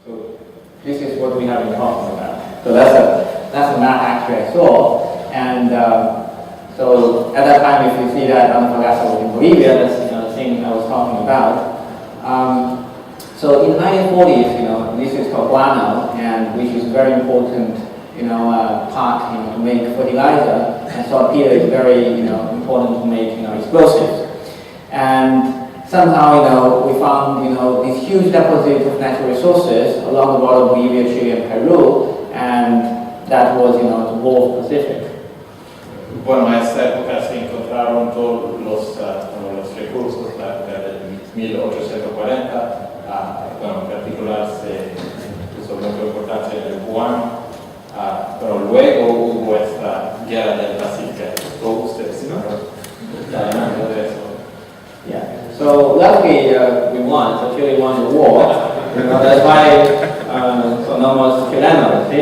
So this is what we have been talking about. So that's a map actually I saw, and so at that time, if you see that on the Fogasa in Bolivia, that's the thing I was talking about. So in the 1940s, this is called guano, and which is very important, part, to make fertilizer, and saltpeter is very, important to make, explosives. And somehow, we found, this huge deposit of natural resources along the border of Bolivia, Chile, and Peru, and that was, the Gulf Pacific. Bueno, a esta época se encontraron todos los recursos de 1840, en particular se puso mucha importancia del guano, pero luego hubo esta guerra del Pacífico. Todos ustedes, ¿no? Hablando de eso. Yeah. So luckily we won. So Chile won the war. That's why somos chilenos, ¿sí?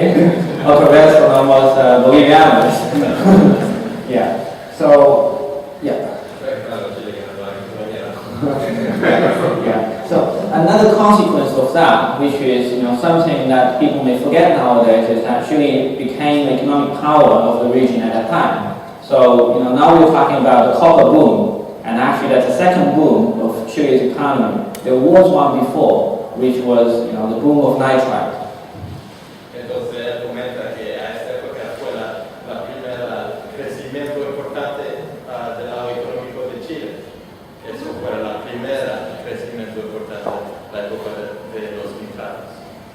Otra vez somos bolivianos. Yeah. So yeah. Yeah. So another consequence of that, which is something that people may forget nowadays, is that Chile became the economic power of the region at that time. So now we're talking about the copper boom, and actually that's the second boom of Chile's economy. There was one before, which was the boom of nitrite. Entonces él comenta que a esta época fue la primera crecimiento importante del lado económico de Chile. Eso fue la primera crecimiento importante la época de los nitratos.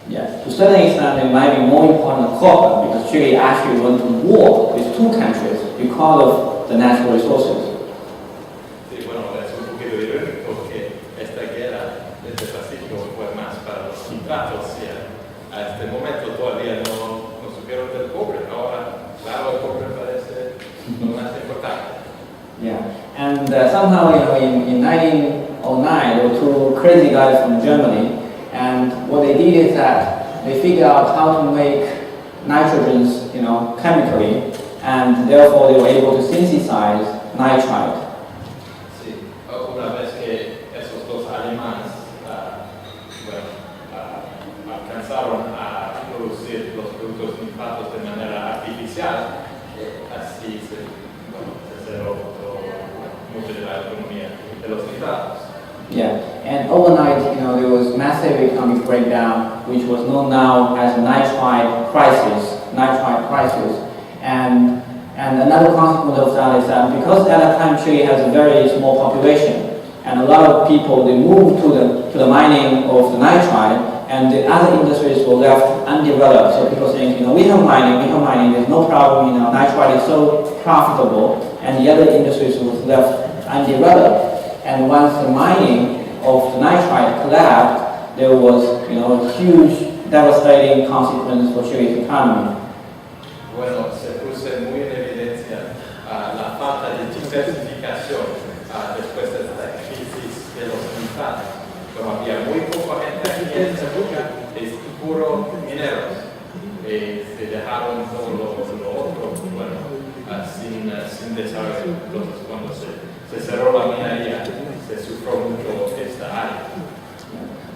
Yeah, to a certain extent it might be more important than copper because Chile actually went to war with two countries because of the natural resources. Sí, bueno, es un poquito irónico que esta guerra desde el Pacífico fue más para los nitratos y a este momento todavía no supieron del cobre. Ahora, claro, el cobre parece lo más importante. Yeah, and somehow in 1909 there were two crazy guys from Germany, and what they did is that they figured out how to make nitrogens, chemically, and therefore they were able to synthesize nitrite. Sí, una vez que esos dos alemanes alcanzaron a producir los productos nitratos de manera artificial, así se cerró mucho de la economía de los nitratos. Yeah, and overnight, there was massive economic breakdown, which was known now as nitrite crisis, and another consequence of that is that because at that time Chile has a very small population, and a lot of people they moved to the mining of the nitrite, and the other industries were left undeveloped. So people think, we have mining, there's no problem, nitrite is so profitable, and the other industries was left undeveloped. And once the mining of the nitrite collapsed, there was, a huge, devastating consequence for Chile's economy. Bueno, se puso muy en evidencia la falta de diversificación después de esta crisis de los nitratos. Como había muy poca gente aquí en esta época, es puro mineros. Se dejaron todo lo otro, sin desarrollo. Entonces, cuando se cerró la minería, se sufrió mucho esta área.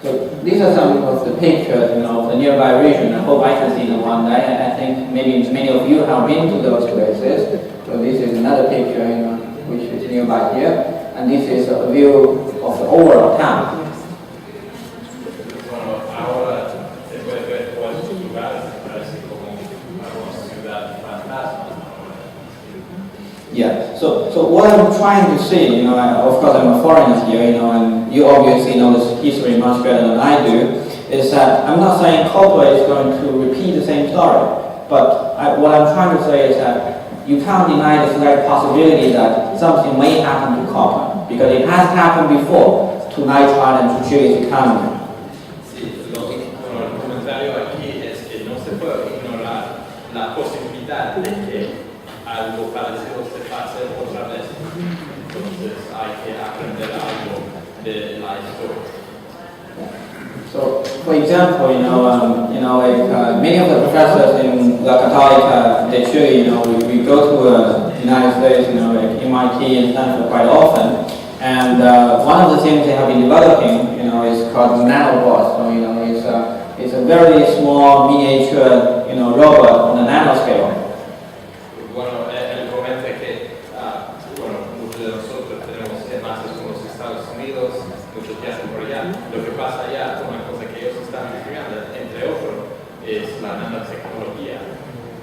So these are some of the pictures, of the nearby region. I hope I can see them one day. I think maybe many of you have been to those places. So this is another picture, which is nearby here, and this is a view of the overall town. Bueno, ahora se puede ver todos estos lugares, parece como una ciudad fantasma. Yeah. So what I'm trying to say, of course I'm a foreigner here, and you obviously know this history much better than I do, is that I'm not saying copper is going to repeat the same story, but what I'm trying to say is that you can't deny the slight possibility that something may happen to copper, because it has happened before to nitrite and to Chile's economy. Sí, el comentario aquí es que no se puede ignorar la posibilidad de que algo parecido se pase otra vez. Entonces hay que aprender algo de la historia. So, for example, many of the professors in La Católica de Chile, we go to the United States, like MIT and Stanford quite often, and one of the things they have been developing, is called nanobots. So, it's a very small miniature, robot on a nanoscale. Bueno, él comenta que, muchos de nosotros tenemos enlaces con los Estados Unidos, muchos que hacen por allá. Lo que pasa allá, una cosa que ellos están investigando, entre otros, es la nanotecnología,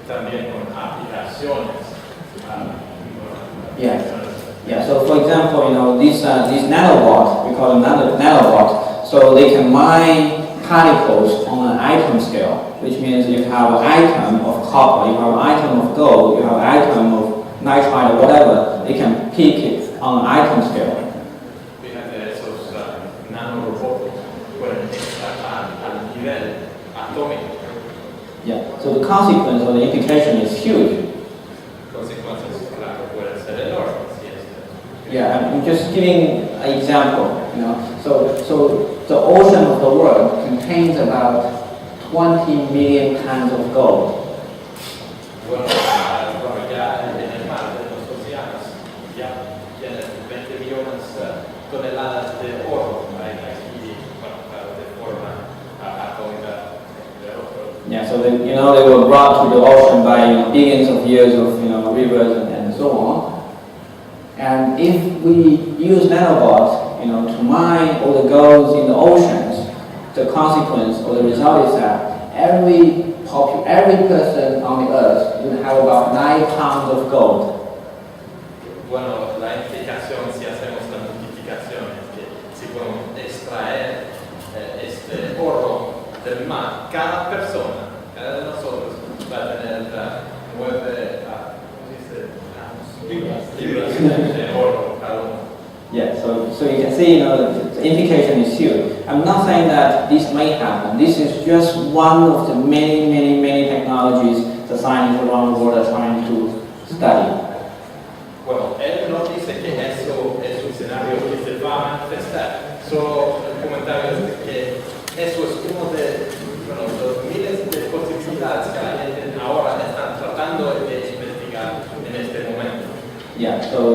también con aplicaciones. Yeah. So for example, these nanobots, we call them nanobots. So they can mine particles on an atom scale, which means you have an atom of copper, you have an atom of gold, you have an atom of nitride or whatever. They can pick it on an atom scale. Fíjate, esos nanorobots pueden estar al nivel atómico. Yeah. So the consequence or the implication is huge. Consecuencias, claro, pueden ser enormes. Yeah, I'm just giving an example. So the ocean of the world contains about 20 million tons of gold. Bueno, ya en el mar de los océanos ya tienen 20 millones toneladas de oro aquí, claro, de forma atómica de oro. Yeah, so they were brought to the ocean by billions of years of rivers and so on. And if we use nanobots, to mine all the golds in the oceans, the consequence or the result is that every person on the earth would have about 9 pounds of gold. Bueno, la implicación, si hacemos la multiplicación, es que si podemos extraer este oro del mar, cada persona, cada de nosotros va a tener 9 libras de oro cada uno. Yeah, so you can see, the implication is huge. I'm not saying that this may happen. This is just one of the many technologies the scientists around the world are trying to study. Bueno, él no dice que eso es un escenario que se va a manifestar. Solo el comentario es que eso es uno de los miles de posibilidades que la gente ahora está tratando de investigar en este momento. Yeah, so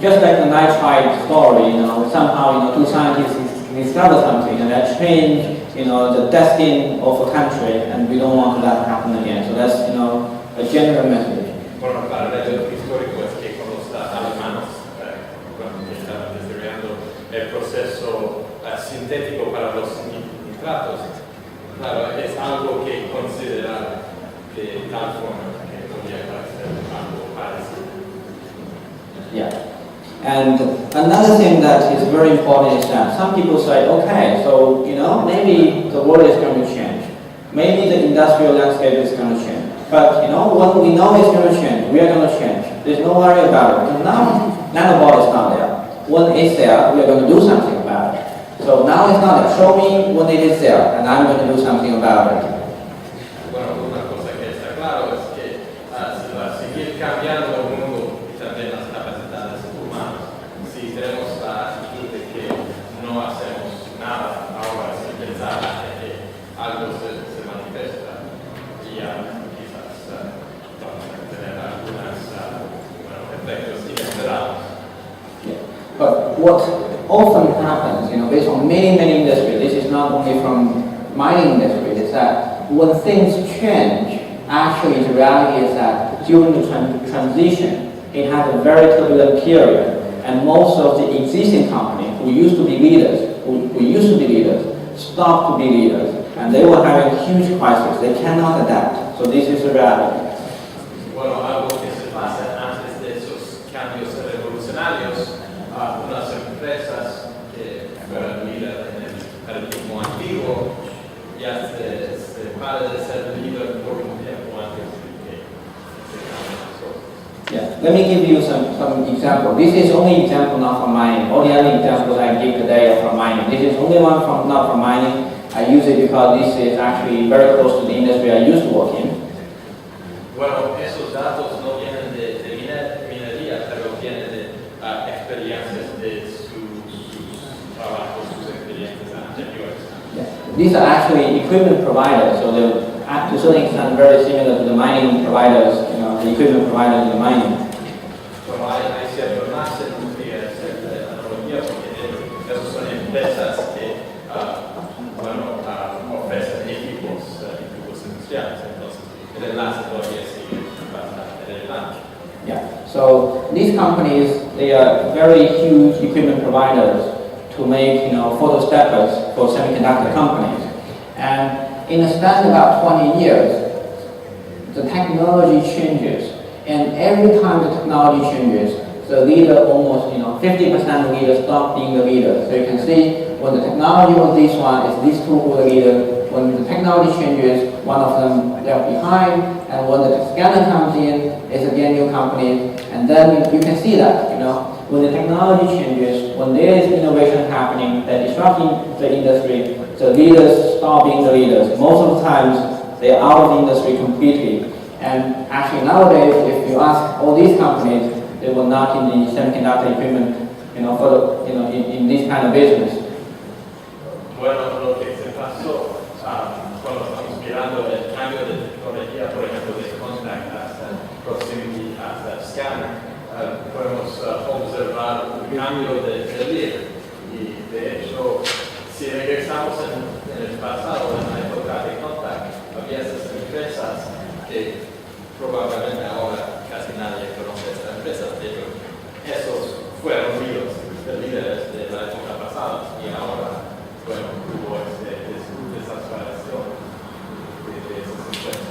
just like the nitride story, somehow two scientists discover something and that change the destiny of a country, and we don't want that to happen again. So that's a general message. Bueno, para el hecho histórico es que con los alemanes, cuando estaban desarrollando el proceso sintético para los nitratos, claro, es algo que considerar de tal forma que podría parecer algo parecido. Yeah. And another thing that is very important is that some people say, okay, so maybe the world is going to change. Maybe the industrial landscape is going to change. But when we know it's going to change, we are going to change. There's no worry about it. Because now nanobot is not there. When it's there, we are going to do something about it. So now it's not there. Show me when it is there, and I'm going to do something about it. Bueno, una cosa que está claro es que si va a seguir cambiando el mundo y también las capacidades humanas, si tenemos la actitud de que no hacemos nada ahora sin pensar que algo se manifiesta y ya quizás vamos a tener algunos efectos inesperados. But what often happens, based on many industries, this is not only from mining industry, is that when things change, actually the reality is that during the transition, it has a very turbulent period, and most of the existing companies who used to be leaders, stopped to be leaders, and they were having huge crises. They cannot adapt. So this is the reality. Bueno, algo que se pasa antes de esos cambios revolucionarios, unas empresas que fueron líderes en el paradigma antiguo ya se para de ser líder por un tiempo antes de que cambien las cosas. Yeah. Let me give you some example. This is only example not from mining. All the other examples I give today are from mining. This is only one not from mining. I use it because this is actually very close to the industry I used to work in. Bueno, esos datos no vienen de minería, pero vienen de experiencias de sus trabajos, sus experiencias anteriores. Yeah. These are actually equipment providers, so they're to a certain extent very similar to the mining providers, the equipment providers in the mining. Bueno, hay cierto más en la analogía porque esos son empresas que, So these companies, they are very huge equipment providers to make, photo steppers for semiconductor companies. And in a span of about 20 years, the technology changes. And every time the technology changes, the leader almost, 50% of leaders stop being the leader. So you can see when the technology was this one, it's these two who are the leader. When the technology changes, one of them left behind. And when the scanner comes in, it's again new company. And then you can see that, when the technology changes, when there is innovation happening that disrupting the industry, the leaders stop being the leaders. Most of the times, they're out of the industry completely. And actually nowadays, if you ask all these companies, they were not in the semiconductor equipment, in this kind of business. Bueno, lo que se pasó cuando estamos mirando el cambio de tecnología, por ejemplo, de contact hasta proximity hasta scanner, podemos observar un cambio de líder. Y de hecho, si regresamos en el pasado, en la época de contact, había esas empresas que probablemente ahora casi nadie conoce estas empresas, pero esos fueron líderes de la época pasada y ahora, bueno, hubo esa separación de esas empresas.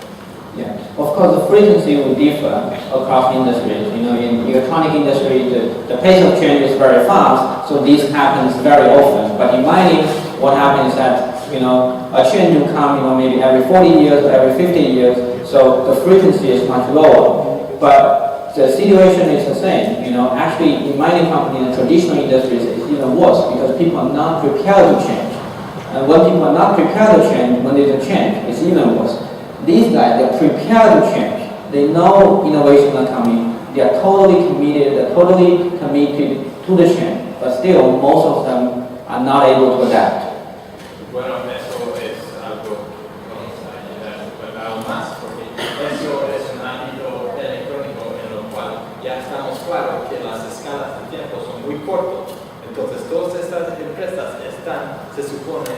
Yeah, of course the frequency will differ across industries. In the electronic industry, the pace of change is very fast, so this happens very often. But in mining, what happens is that, a change will come, maybe every 40 years or every 50 years, so the frequency is much lower. But the situation is the same. Actually in mining companies and traditional industries, it's even worse because people are not prepared to change. And when people are not prepared to change, when there's a change, it's even worse. These guys, they're prepared to change. They know innovation is coming. They are totally committed. They're totally committed to the change. But still, most of them are not able to adapt. Bueno, eso es algo que vamos a explorar más, porque eso es un ámbito electrónico en lo cual ya estamos claros que las escalas de tiempo son muy cortas. Entonces, todas estas empresas están, se supone,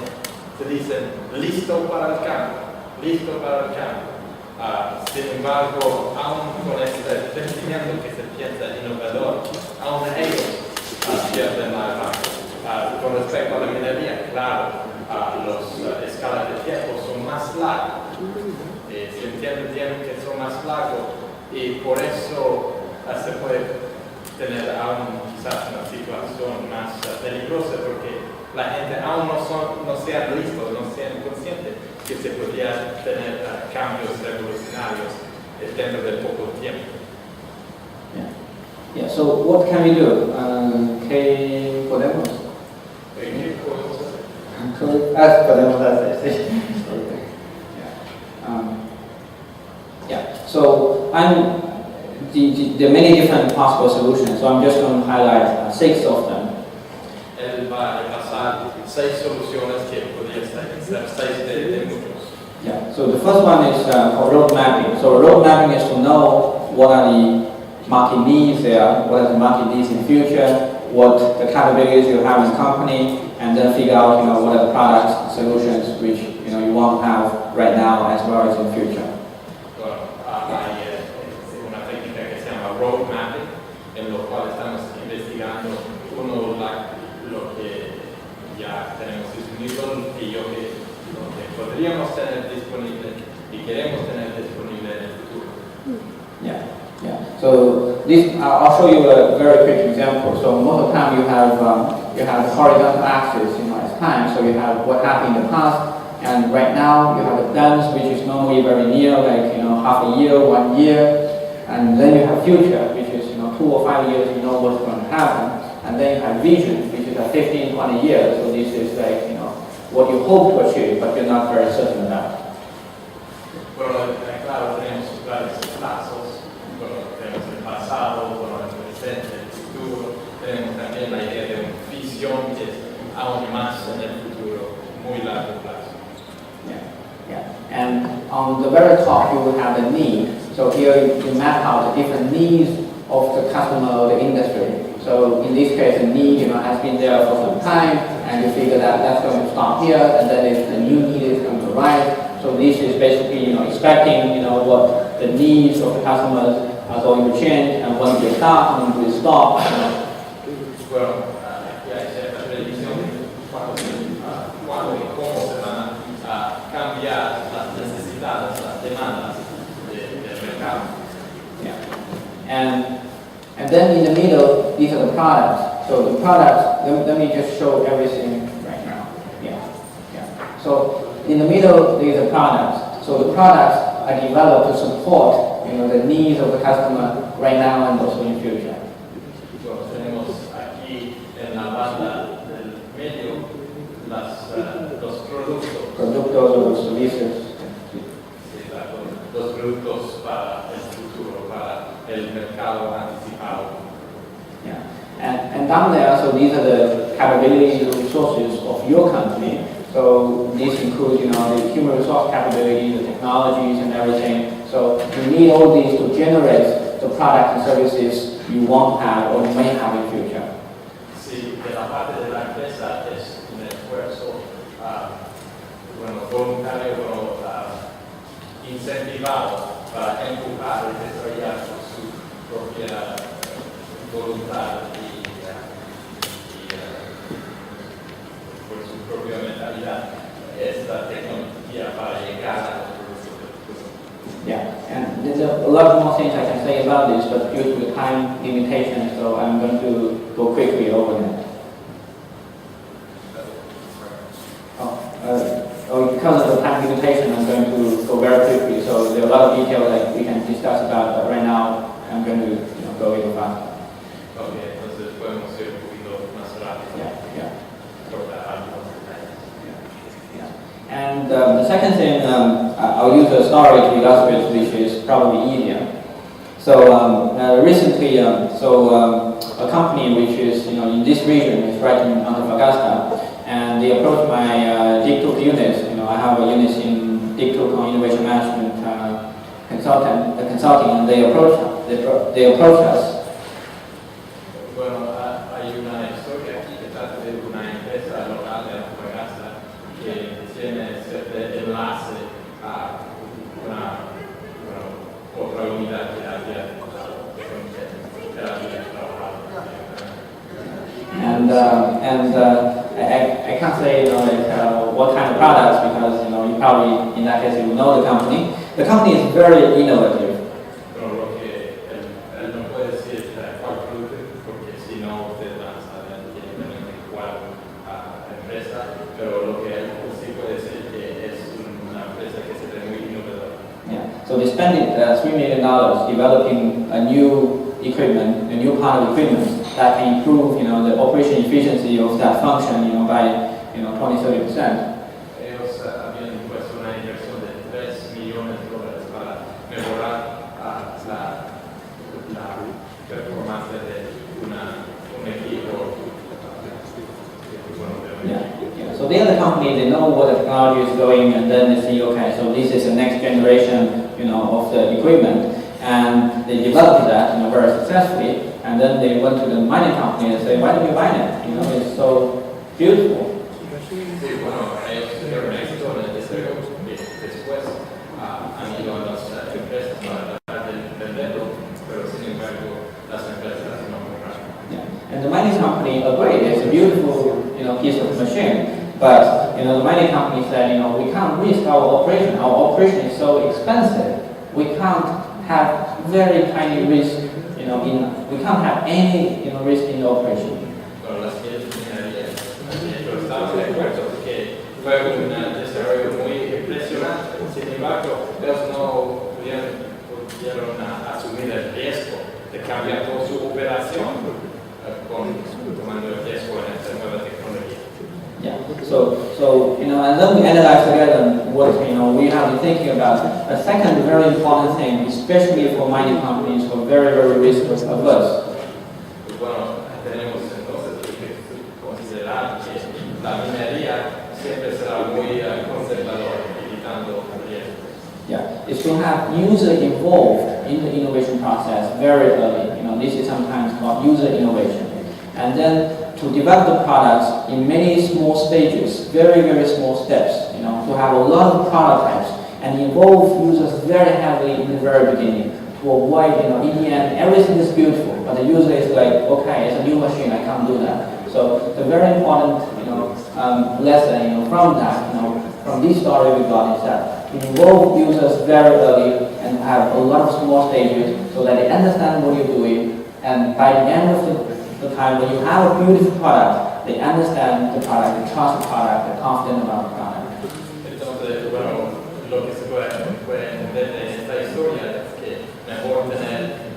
se dicen, listo para el cambio. Listo para el cambio. Sin embargo, aún con este pensamiento que se piensa innovador, aún ellos pierden la base. Con respecto a la minería, claro, las escalas de tiempo son más largas. Se entiende bien que son más largos y por eso se puede tener aún quizás una situación más peligrosa porque la gente aún no sean listos, no sean conscientes que se podrían tener cambios revolucionarios dentro de poco tiempo. Yeah. So what can we do? ¿Qué podemos? ¿Qué podemos hacer? Podemos hacer. So there are many different possible solutions. So I'm just going to highlight 6 of them. Él va a repasar 6 soluciones que podrían ser 6 de muchos. Yeah. So the first one is called road mapping. So road mapping is to know what are the market needs there, what are the market needs in the future, what the capabilities you have in the company, and then figure out what are the products, solutions which you want to have right now as well as in the future. Bueno, hay una técnica que se llama road mapping, en lo cual estamos investigando lo que ya tenemos disponible y lo que podríamos tener disponible y queremos tener disponible en el futuro. Yeah. So this, I'll show you a very quick example. So most of the time you have the horizontal axis, as time. So you have what happened in the past, and right now you have the plans, which is normally very near, like half a year, 1 year, and then you have future, which is 2 or 5 years. What's going to happen, and then you have vision, which is 15, 20 years. So this is like what you hope to achieve, but you're not very certain about. Bueno, claro, tenemos varios plazos. Tenemos el pasado, el presente, el futuro. Tenemos también la idea de una visión que es aún más en el futuro, muy largo plazo. Yeah. And on the very top, you will have the need. So here you map out the different needs of the customer or the industry. So in this case, the need has been there for some time, and you figure that that's going to stop here, and then if the new need is going to arise. So this is basically expecting what the needs of the customers going to change, and when they start, when they stop. Bueno, aquí hay cierta predicción de cuándo y cómo se van a cambiar las necesidades, las demandas del mercado. Yeah. And then in the middle, these are the products. So the products, let me just show everything right now. Yeah. So in the middle, there is the products. So the products are developed to support, the needs of the customer right now and also in future. Bueno, tenemos aquí en la banda del medio los productos. Productos o los servicios. Exacto. Los productos para el futuro, para el mercado anticipado. Yeah. And down there, so these are the capabilities and resources of your company. So these include, the human resource capabilities, the technologies and everything. So you need all these to generate the products and services you want to have or may have in future. Sí, de la parte de la empresa es un esfuerzo, voluntario, incentivado para empujar y desarrollar por su propia voluntad y por su propia mentalidad esta tecnología para llegar a los productos del futuro. Yeah, and there's a lot more things I can say about this, but due to the time limitation, so I'm going to go quickly over that. Because of the time limitation, I'm going to go very quickly. So there are a lot of details that we can discuss about, but right now I'm going to go even faster. Okay, entonces podemos ir un poquito más rápido. Yeah. Yeah. And the second thing, I'll use a story to illustrate, which is probably easier. So recently, a company which is in this region is right in Antofagasta, and they approached my digital unit. I have a unit in digital innovation management consulting, and they approached us. Bueno, hay una historia aquí que trata de una empresa local de Antofagasta que tiene este enlace a otra unidad que había trabajado. And I can't say what kind of products, because you probably in that case you know the company. The company is very innovative. Pero lo que él no puede decir cuál producto, porque si no usted va a saber cuál empresa, pero lo que él sí puede decir que es una empresa que se ve muy innovadora. Yeah. So they spent $3 million developing a new equipment, a new part of equipment that can improve, the operation efficiency of that function, by, 20-30%. Ellos habían impuesto una inversión de $3 millones para mejorar la performance de un equipo. Yeah. So they are the company, they know what the technology is going, and then they say, okay, so this is the next generation, of the equipment, and they developed that, very successfully, and then they went to the mining company and say, why don't you buy it? It's so beautiful. Sí, bueno, ellos tuvieron éxito en el desarrollo, después han ido a las empresas para tratar de venderlo, pero sin embargo las empresas no compraron. Yeah. And the mining company agreed, it's a beautiful, piece of machine, but, the mining company said, we can't risk our operation. Our operation is so expensive. We can't have very tiny risk, we can't have any, risk in the operation. Pero las minerías, pero estamos de acuerdo que fue un desarrollo muy impresionante. Sin embargo, ellos no pudieron asumir el riesgo de cambiar toda su operación tomando el riesgo en esta nueva tecnología. Yeah. So and then we analyze together what we have been thinking about. A second very important thing, especially for mining companies who are very, very risk averse. Bueno, tenemos entonces que considerar que la minería siempre será muy conservadora, evitando riesgos. Yeah, is to have user involved in the innovation process very early. This is sometimes called user innovation, and then to develop the products in many small stages, very, very small steps, to have a lot of prototypes and involve users very heavily in the very beginning. to avoid, in the end, everything is beautiful, but the user is like, okay, it's a new machine, I can't do that. So the very important, lesson, from that, from this story we got is that we involve users very early and have a lot of small stages so that they understand what you're doing, and by the end of the time when you have a beautiful product, they understand the product, they trust the product, they're confident about the product. Entonces, bueno, lo que se puede entender de esta historia es que mejor tener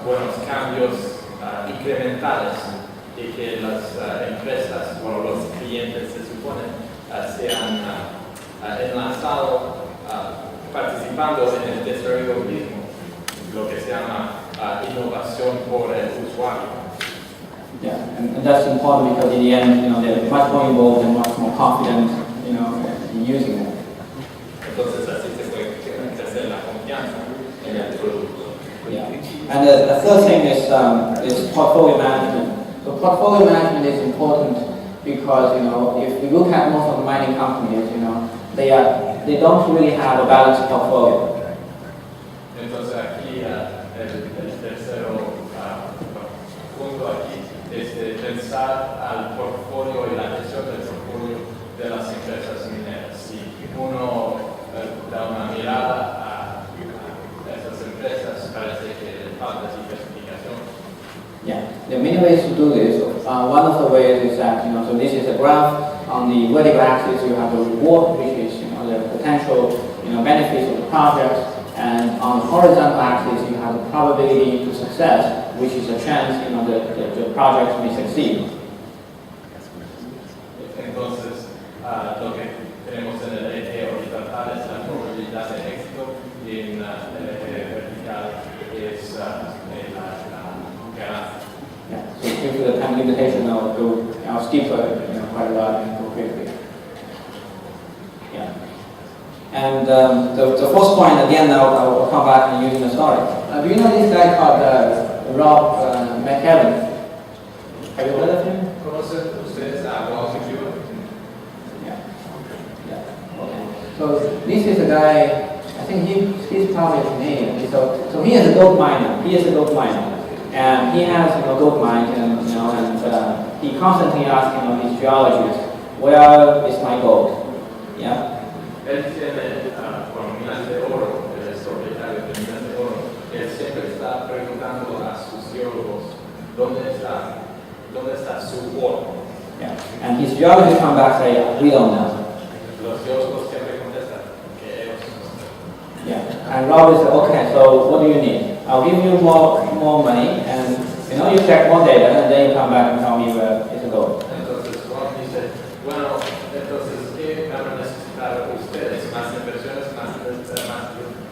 buenos cambios incrementales y que las empresas, bueno, los clientes se supone sean enlazados participando en el desarrollo mismo, lo que se llama innovación por el usuario. Yeah, and that's important because in the end, they're much more involved and much more confident, in using it. Entonces así se puede crecer la confianza en el producto. Yeah, and the third thing is portfolio management. So portfolio management is important because if you look at most of the mining companies, they don't really have a balanced portfolio. Entonces aquí el tercero punto aquí es pensar al portfolio y la gestión del portfolio de las empresas mineras. Si uno da una mirada a esas empresas, parece que le falta diversificación. Yeah, there are many ways to do this. One of the ways is that, so this is a graph. On the vertical axis, you have the reward, which is, the potential, benefits of the project. And on the horizontal axis, you have the probability to success, which is a chance, the project may succeed. Entonces, lo que tenemos en el eje horizontal es la probabilidad de éxito y en el eje vertical es la ganancia. Yeah. So due to the time limitation, I'll skip quite a lot and go quickly. Yeah. And the first point, at the end, I'll come back and using the story. Do you know this guy called Rob McKellen? Have you heard of him? ¿Conocen ustedes a Rob McKellen? Yeah. Yeah. Okay. So this is a guy, I think he's probably Canadian. So he is a gold miner. And he has, gold mines, and he constantly asks, his geologists, where is my gold? Yeah. Él tiene minas de oro, él es propietario de minas de oro. Él siempre está preguntando a sus geólogos dónde está su oro. Yeah. And his geologists come back and say, we don't know. Los geólogos siempre contestan que ellos no saben. Yeah. And Rob is okay, so what do you need? I'll give you more money, and you check more data, and then you come back and tell me where it's gold. Entonces Rob dice, bueno, entonces ¿qué van a necesitar ustedes? ¿Más inversiones, más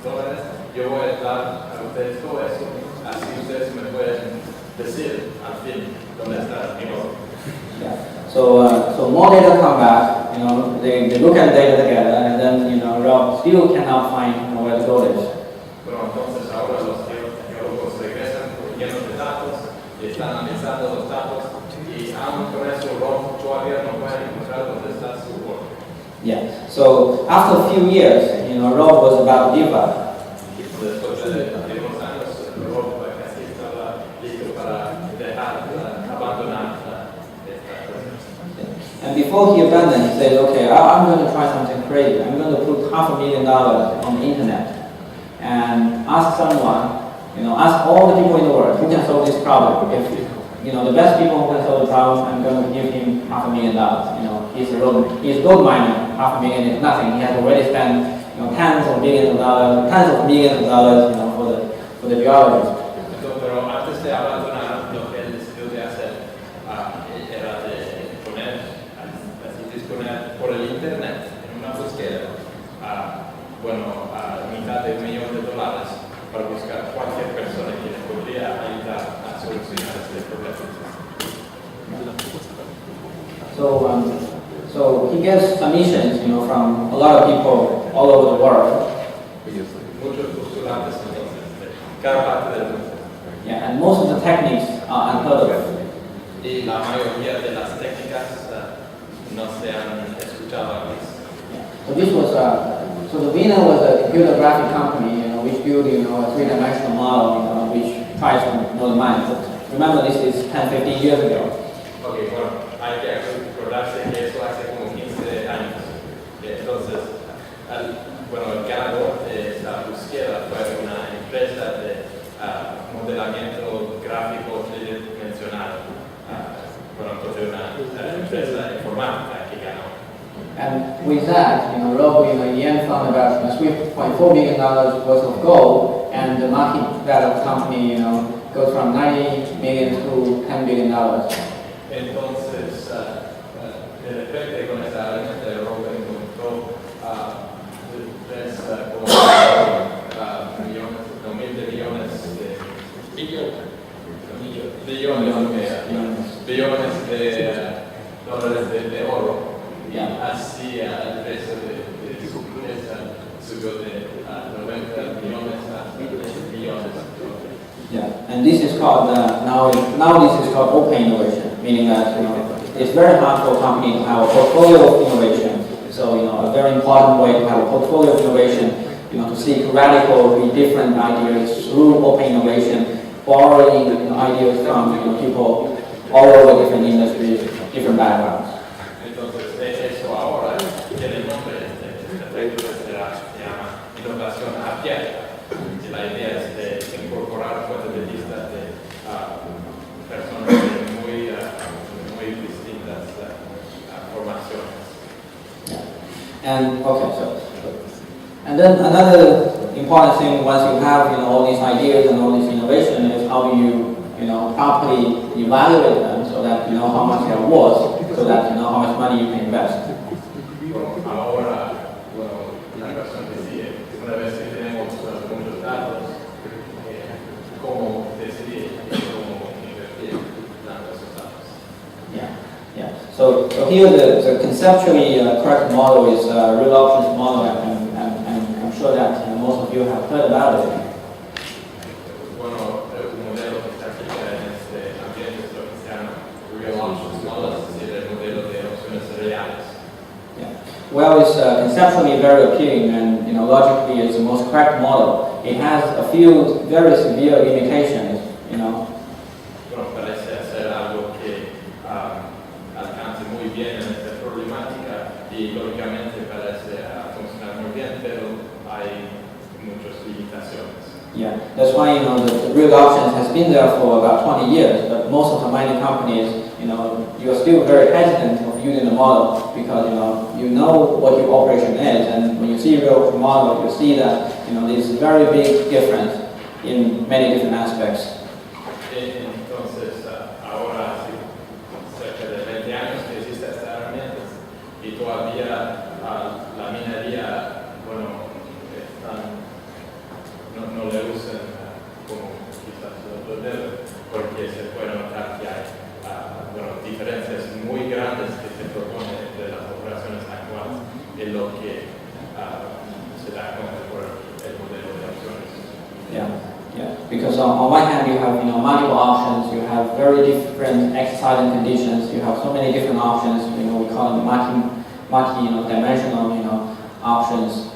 dólares? Yo voy a dar a ustedes todo eso, así ustedes me pueden decir al fin dónde está mi oro. Yeah. So more data come back. They look at the data together, and then Rob still cannot find where the gold is. Bueno, entonces ahora los geólogos regresan llenos de datos y están analizando los datos y aún con eso Rob todavía no puede encontrar dónde está su oro. Yeah. So after a few years, Rob was about to give up. Después de unos años, Rob casi estaba listo para abandonar esta cosa. And before he abandoned, he said, okay, I'm going to try something crazy. I'm going to put $500,000 on the internet and ask someone, ask all the people in the world who can solve this problem. If the best people who can solve the problem, I'm going to give him $500,000. He's a gold miner. $500,000 is nothing. He has already spent tens of millions of dollars, for the geologists. Pero antes de abandonar, lo que él decidió de hacer era de disponer por el internet en una búsqueda mitad de $1,000,000 para buscar cualquier persona que le podría ayudar a solucionar este problema. So he gets submissions, from a lot of people all over the world. Muchos postulantes entonces de cada parte del mundo. Yeah, and most of the techniques are unheard of. Y la mayoría de las técnicas no se han escuchado antes. Yeah. So the winner was a computer graphic company, which build, a three-dimensional model, which tries to know the mind. But remember, this is 10, 15 years ago. Ok, bueno, hay que recordarse que eso hace como 15 años. Entonces, el ganador de esta búsqueda fue una empresa de modelamiento gráfico tridimensional. Entonces una empresa informática que ganó. And with that, Robo, in the end found about $3.4 million worth of gold, and the market value of the company, goes from $90 million to $10 billion. Entonces, de repente con esa herramienta de Robo encontró billones de dólares de oro, y así el precio de su empresa subió de 90 millones a 10 billones. Yeah, and this is called now this is called open innovation, meaning that it's very hard for a company to have a portfolio of innovation. So a very important way to have a portfolio of innovation, to seek radically different ideas through open innovation, borrowing ideas from people all over different industries, different backgrounds. Entonces eso ahora tiene el nombre se llama innovación apiada. Y la idea es de incorporar puntos de vista de personas de muy distintas formaciones. And and then another important thing, once you have all these ideas and all this innovation, is how do you properly evaluate them so that you know how much they're worth, so that you know how much money you can invest. Ahora, la persona decide, una vez que tenemos muchos datos, cómo decidir y cómo invertir esos datos. Yeah. So here the conceptually correct model is real options model, and I'm sure that most of you have heard about it. Bueno, un modelo que está aquí en este ambiente es lo que se llama real options model, es decir, el modelo de opciones reales. Well, it's conceptually very appealing, and logically it's the most correct model. It has a few very severe limitations, Bueno, parece ser algo que alcance muy bien en esta problemática y lógicamente parece funcionar muy bien, pero hay muchas limitaciones. Yeah, that's why the real options has been there for about 20 years, but most of the mining companies, you are still very hesitant of using the model because you know what your operation is, and when you see real model, you see that there's a very big difference in many different aspects. Entonces, ahora sí, cerca de 20 años que existe esta herramienta y todavía la minería, no le usan como quizás lo deben, porque se puede notar que hay diferencias muy grandes que se proponen entre las operaciones actuales en lo que se da cuenta por el modelo de opciones. Yeah. Because on one hand you have multiple options, you have very different exercising conditions, you have so many different options. We call them multi-dimensional options.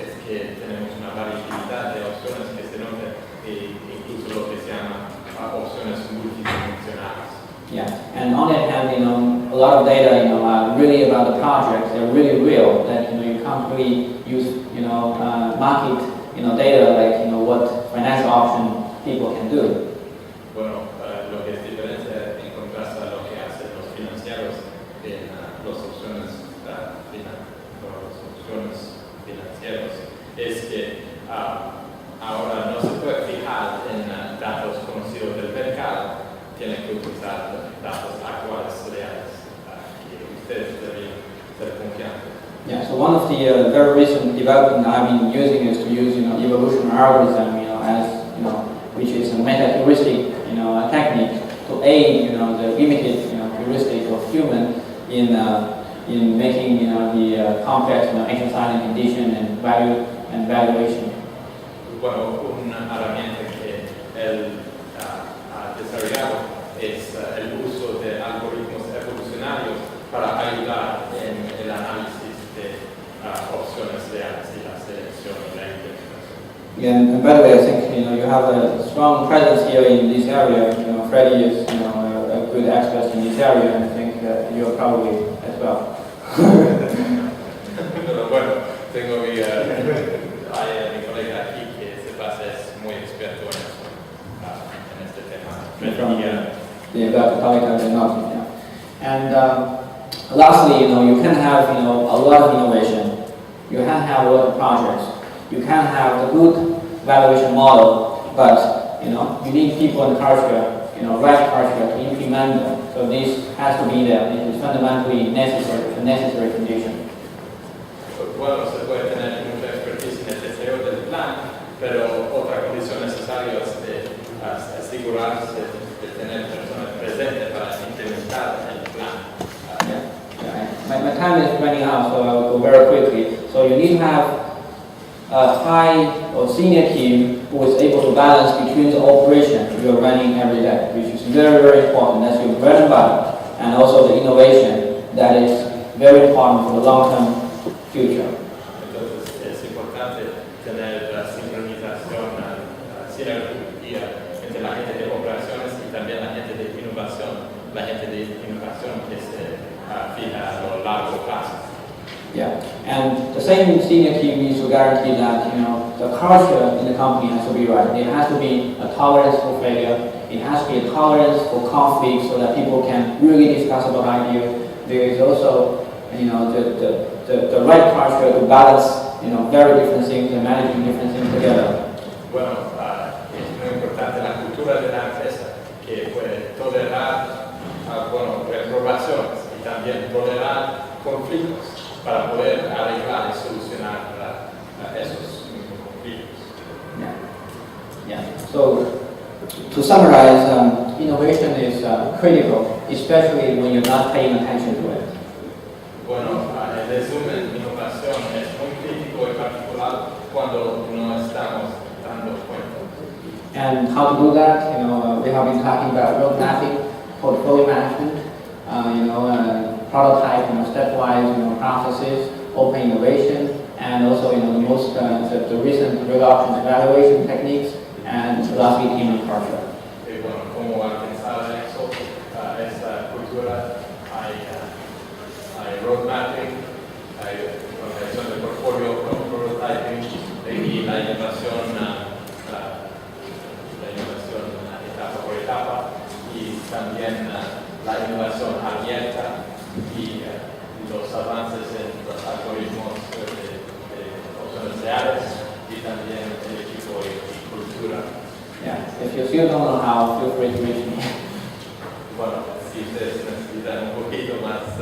Es que tenemos una variedad de opciones que se notan, incluso lo que se llama opciones multidimensionales. Yeah, and on that hand, a lot of data, are really about the project. They're really real. That you can't really use, market, data like what financial option people can do. Bueno, lo que es diferente en contraste a lo que hacen los financieros en las opciones financieros es que ahora no se puede fijar en datos conocidos del mercado, tienen que utilizar datos actuales reales que ustedes deberían ser confiantes. Yeah, so one of the very recent development I've been using is to use evolutionary algorithm which is a meta-heuristic technique to aid the limited heuristic of human in making the complex exercising condition and value and valuation. Bueno, una herramienta que él ha desarrollado es el uso de algoritmos evolucionarios para ayudar en el análisis de opciones reales y la selección And by the way, I think you have a strong presence here in this area. Freddie is a good expert in this area, and I think you're probably as well. Pero bueno, tengo mi colega aquí que se basa es muy experto en eso, en este tema. From the Católica and not, And lastly, you can have a lot of innovation. You can have a lot of projects. You can have the good valuation model, but you need people and culture, right culture to implement them. So this has to be there. It is fundamentally necessary, a necessary condition. Bueno, se puede tener mucha expertise en el deseo del plan, pero otra condición necesaria es asegurarse de tener personas presentes para implementar el plan. My time is running out, so I'll go very quickly. So you need to have a high or senior team who is able to balance between the operation you're running every day, which is very, very important. That's your bread and butter, and also the innovation that is very important for the long-term future. Entonces es importante tener la sincronización, sinergia entre la gente de operaciones y también la gente de innovación. La gente de innovación que se fija a lo largo plazo. Yeah, and the same senior team needs to guarantee that the culture in the company has to be right. There has to be a tolerance for failure. It has to be a tolerance for conflict, so that people can really discuss about ideas. There is also the right culture to balance very different things and managing different things together. Bueno, es muy importante la cultura de la empresa que puede tolerar reprobaciones y también tolerar conflictos para poder arreglar y solucionar esos conflictos. Yeah. So, to summarize, innovation is critical, especially when you're not paying attention to it. Bueno, en resumen, innovación es muy crítico y particular cuando no estamos dando cuenta. And how to do that? We have been talking about road mapping, portfolio management, prototype, stepwise, processes, open innovation, and also, the recent reduction evaluation techniques, and lastly, team and culture. Bueno, como alcanzar eso, esa cultura, hay road mapping, hay organización de portfolio, prototyping, y la innovación etapa por etapa, y también la innovación abierta y los avances en los algoritmos de opciones reales y también el equipo y cultura. Yeah, if you still don't know how, feel free to reach me. Bueno, si ustedes necesitan un poquito más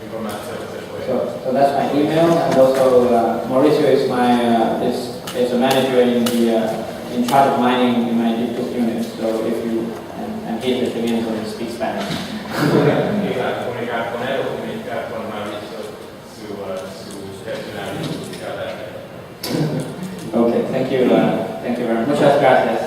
información, se puede. So that's my email, and also Mauricio is my is a manager in charge of mining in my digital unit. So if you and he is the Chilean, so he speaks Spanish. Comunicar con él o comunicar con Mauricio su gestionario. Okay, thank you very much. Muchas gracias.